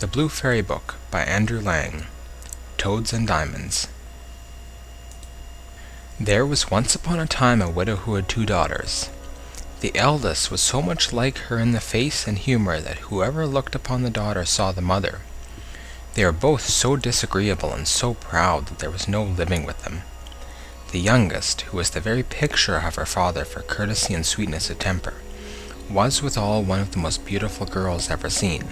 The Blue Fairy Book by Andrew Lang. Toads and Diamonds. There was once upon a time a widow who had 2 daughters. The eldest was so much like her in the face and humor that whoever looked upon the daughter saw the mother. They were both so disagreeable and so proud that there was no living with them. The youngest, who was the very picture of her father for courtesy and sweetness of temper, was withal one of the most beautiful girls ever seen.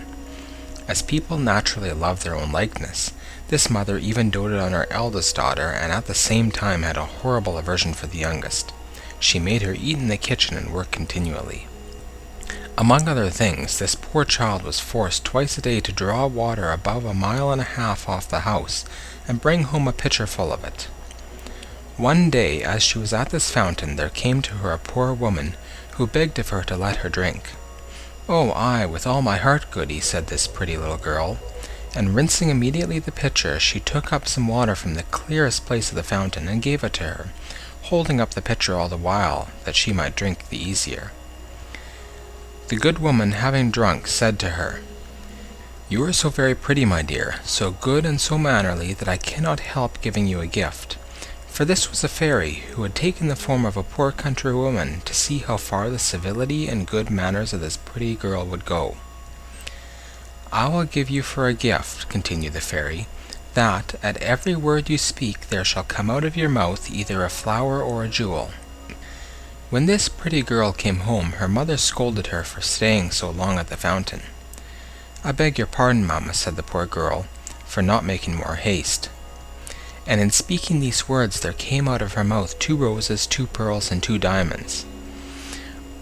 As people naturally love their own likeness, this mother even doted on her eldest daughter, and at the same time had a horrible aversion for the youngest. She made her eat in the kitchen and work continually. Among other things, this poor child was forced twice a day to draw water above 1.5 miles off the house, and bring home a pitcher full of it. One day, as she was at this fountain, there came to her a poor woman, who begged of her to let her drink. "Oh, aye, with all my heart, goody," said this pretty little girl, and rinsing immediately the pitcher, she took up some water from the clearest place of the fountain, and gave it to her, holding up the pitcher all the while, that she might drink the easier. The good woman, having drunk, said to her, "You are so very pretty, my dear, so good and so mannerly, that I cannot help giving you a gift." For this was a fairy, who had taken the form of a poor country woman, to see how far the civility and good manners of this pretty girl would go. "I will give you for a gift," continued the fairy, "that, at every word you speak, there shall come out of your mouth either a flower or a jewel." When this pretty girl came home, her mother scolded her for staying so long at the fountain. "I beg your pardon, mamma," said the poor girl, "for not making more haste." And in speaking these words, there came out of her mouth 2 roses, 2 pearls, and 2 diamonds.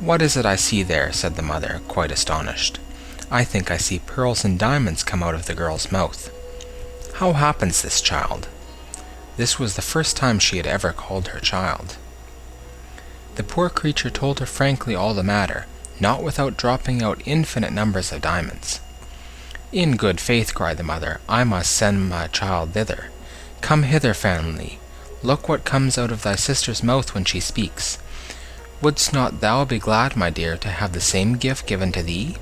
"What is it I see there?" said the mother, quite astonished. "I think I see pearls and diamonds come out of the girl's mouth. How happens this, child?" This was the first time she had ever called her child. The poor creature told her frankly all the matter, not without dropping out infinite numbers of diamonds. "In good faith," cried the mother, "I must send my child thither. Come hither, family. Look what comes out of thy sister's mouth when she speaks. Wouldst not thou be glad, my dear, to have the same gift given to thee?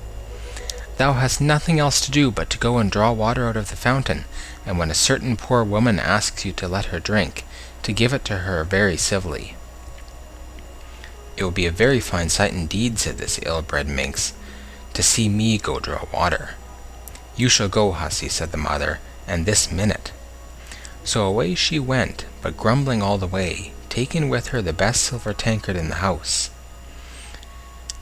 Thou hast nothing else to do but to go and draw water out of the fountain, and when a certain poor woman asks you to let her drink, to give it to her very civilly." "It will be a very fine sight indeed," said this ill-bred minx, "to see me go draw water." "You shall go, hussy," said the mother, "and this minute." So away she went, but grumbling all the way, taking with her the best silver tankard in the house.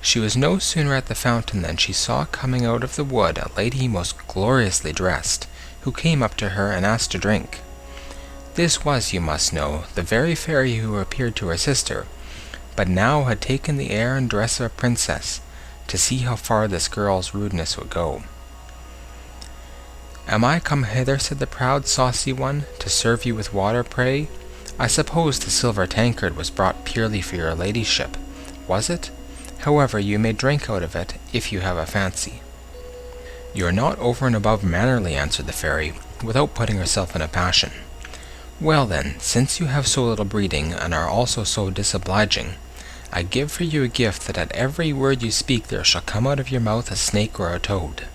She was no sooner at the fountain than she saw coming out of the wood a lady most gloriously dressed, who came up to her and asked to drink. This was, you must know, the very fairy who appeared to her sister, but now had taken the air and dress of a princess, to see how far this girl's rudeness would go. "Am I come hither," said the proud, saucy one, "to serve you with water, pray? I suppose the silver tankard was brought purely for your ladyship, was it? However, you may drink out of it, if you have a fancy." "You are not over and above mannerly," answered the fairy, without putting herself in a passion. "Well then, since you have so little breeding, and are also so disobliging, I give for you a gift that at every word you speak there shall come out of your mouth a snake or a toad."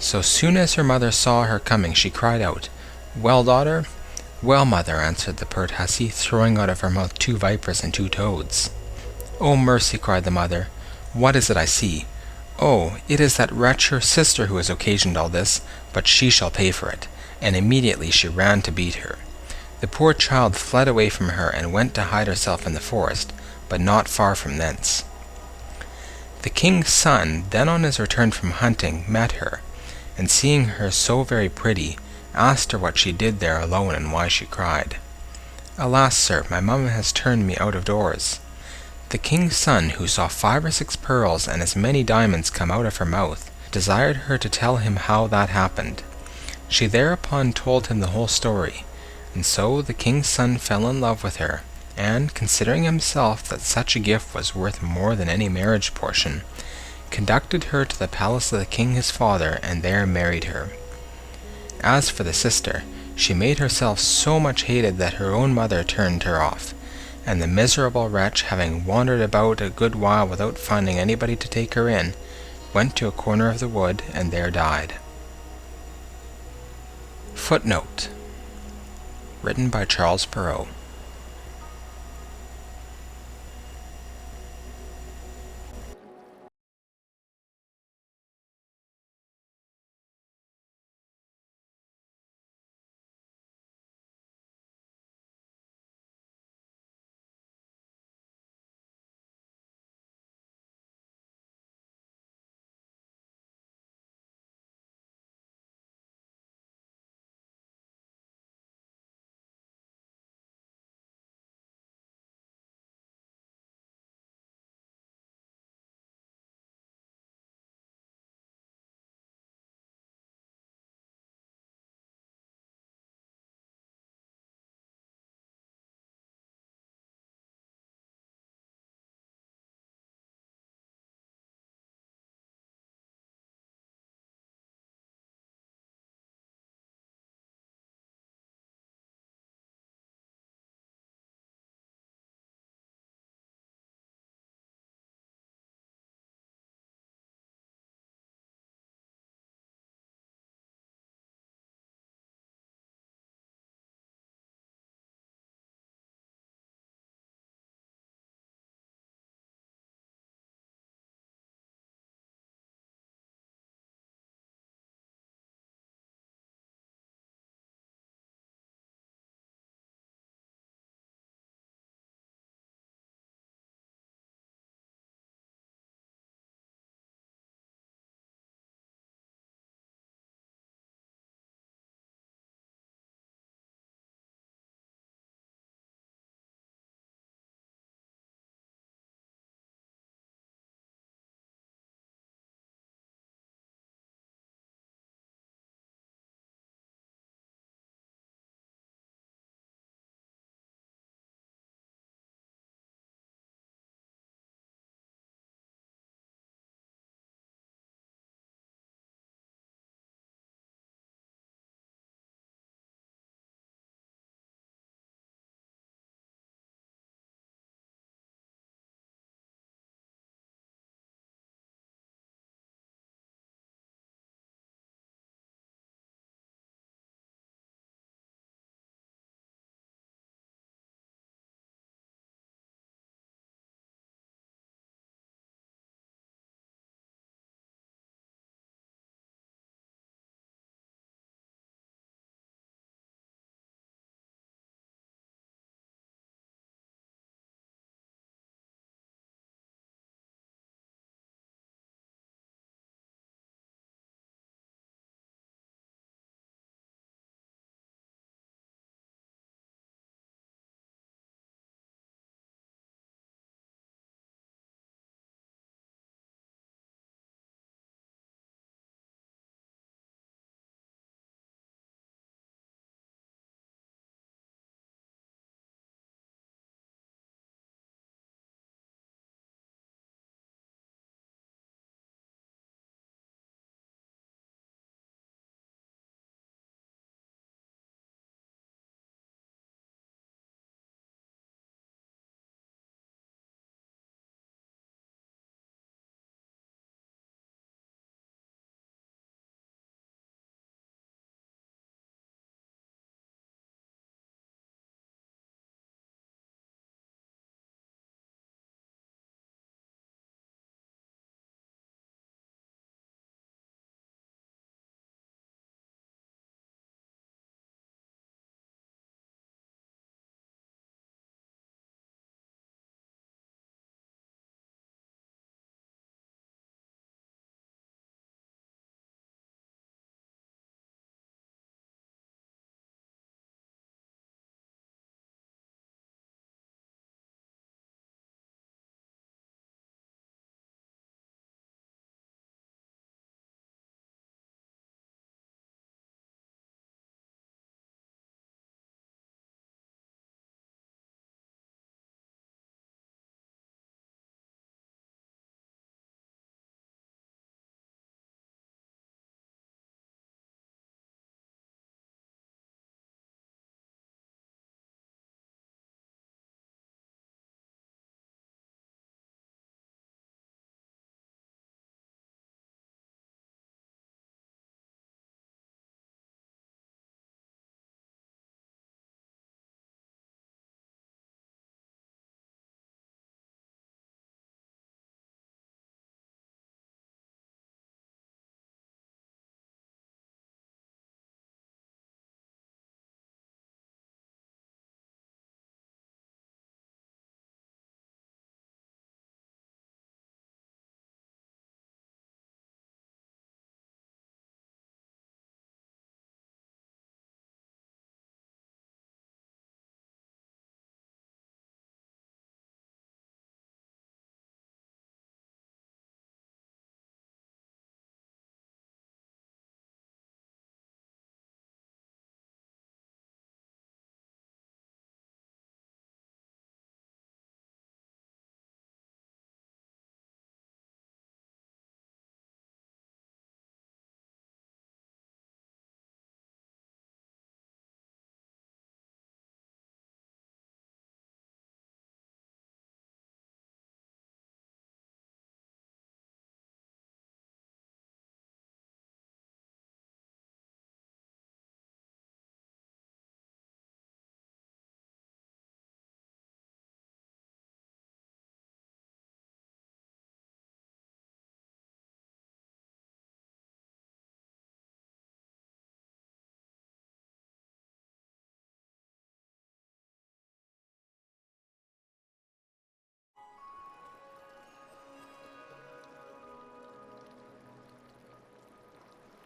So soon as her mother saw her coming, she cried out, "Well, daughter?" "Well, mother," answered the pert hussy, throwing out of her mouth 2 vipers and 2 toads. "Oh, mercy," cried the mother, "what is it I see? Oh, it is that wretch her sister who has occasioned all this, but she shall pay for it." And immediately she ran to beat her. The poor child fled away from her, and went to hide herself in the forest, but not far from thence. The king's son, then on his return from hunting, met her, and seeing her so very pretty, asked her what she did there alone, and why she cried. "Alas, sir, my mamma has turned me out of doors." The king's son, who saw 5 or 6 pearls and as many diamonds come out of her mouth, desired her to tell him how that happened. She thereupon told him the whole story, and so the king's son fell in love with her, and, considering himself that such a gift was worth more than any marriage portion, conducted her to the palace of the king his father, and there married her. As for the sister, she made herself so much hated that her own mother turned her off, and the miserable wretch, having wandered about a good while without finding anybody to take her in, went to a corner of the wood, and there died. Footnote: written by Charles Perrault.